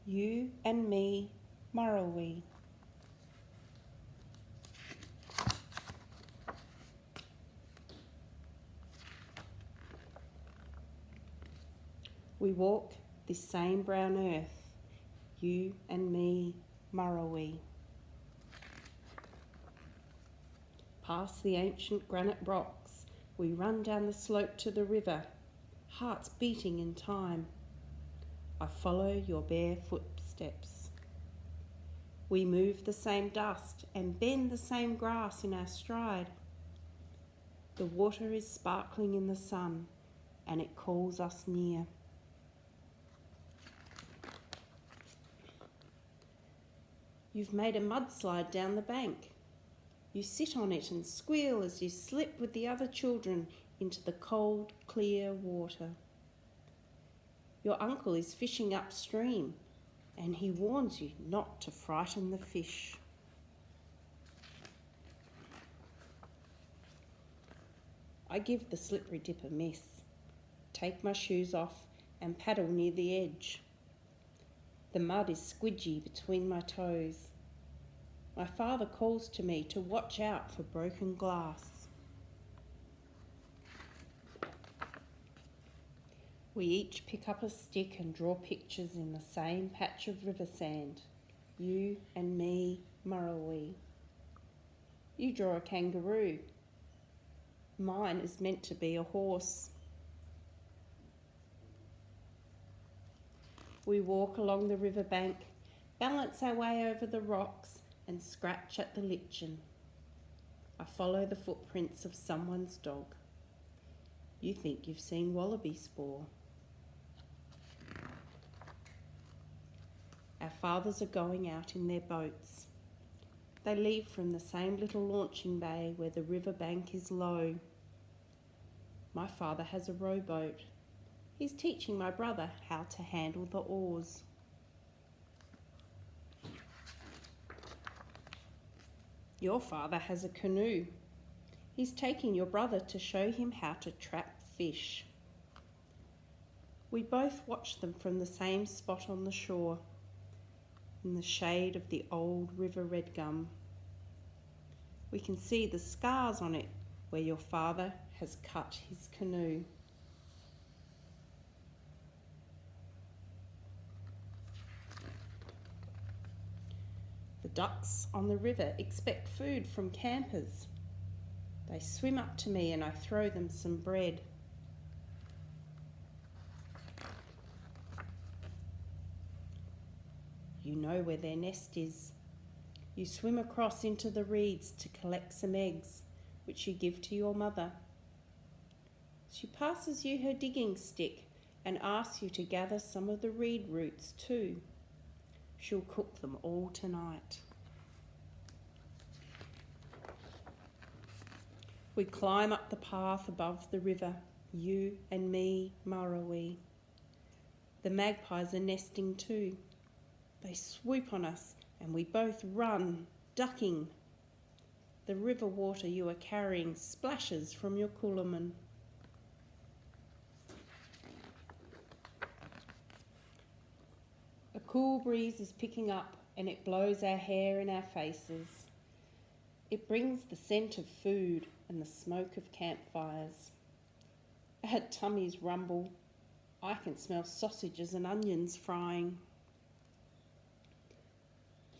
You and me, Marawi. We walk this same brown earth, you and me, Marawi. Past the ancient granite rocks, we run down the slope to the river, hearts beating in time. I follow your bare footsteps. We move the same dust and bend the same grass in our stride. The water is sparkling in the sun and it calls us near. You've made a mudslide down the bank. You sit on it and squeal as you slip with the other children into the cold, clear water. Your uncle is fishing upstream and he warns you not to frighten the fish. I give the slippery dip a miss, take my shoes off and paddle near the edge. The mud is squidgy between my toes. My father calls to me to watch out for broken glass. We each pick up a stick and draw pictures in the same patch of river sand. You and me, Marawi. You draw a kangaroo. Mine is meant to be a horse. We walk along the riverbank, balance our way over the rocks and scratch at the lichen. I follow the footprints of someone's dog. You think you've seen wallaby spoor. Our fathers are going out in their boats. They leave from the same little launching bay where the riverbank is low. My father has a rowboat. He's teaching my brother how to handle the oars. Your father has a canoe. He's taking your brother to show him how to trap fish. We both watch them from the same spot on the shore, in the shade of the old river red gum. We can see the scars on it where your father has cut his canoe. The ducks on the river expect food from campers. They swim up to me and I throw them some bread. You know where their nest is. You swim across into the reeds to collect some eggs, which you give to your mother. She passes you her digging stick and asks you to gather some of the reed roots too. She'll cook them all tonight. We climb up the path above the river, you and me, Marawi. The magpies are nesting too. They swoop on us and we both run, ducking. The river water you are carrying splashes from your coolamon. A cool breeze is picking up and it blows our hair in our faces. It brings the scent of food and the smoke of campfires. Our tummies rumble. I can smell sausages and onions frying.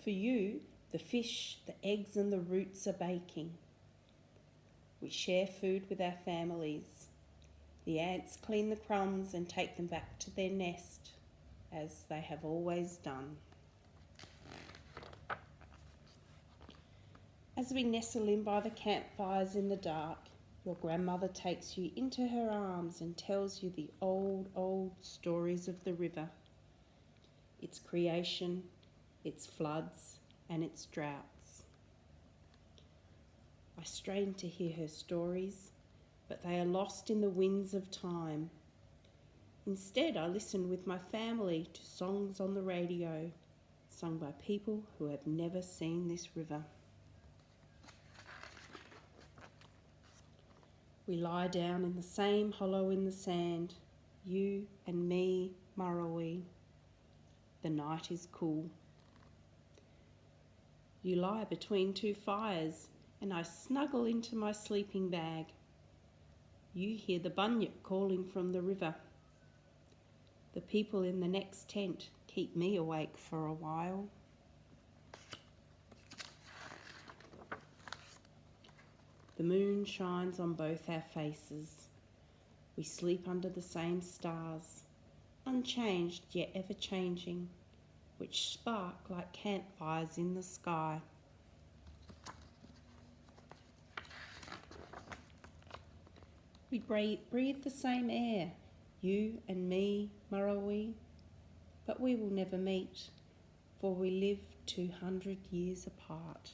For you, the fish, the eggs and the roots are baking. We share food with our families. The ants clean the crumbs and take them back to their nest, as they have always done. As we nestle in by the campfires in the dark, your grandmother takes you into her arms and tells you the old, old stories of the river, its creation, its floods and its droughts. I strain to hear her stories, but they are lost in the winds of time. Instead, I listen with my family to songs on the radio, sung by people who have never seen this river. We lie down in the same hollow in the sand, you and me, Marawi. The night is cool. You lie between two fires, and I snuggle into my sleeping bag. You hear the bunyip calling from the river. The people in the next tent keep me awake for a while. The moon shines on both our faces. We sleep under the same stars, unchanged yet ever changing, which spark like campfires in the sky. We breathe the same air, you and me, Marawi, but we will never meet, for we live 200 years apart.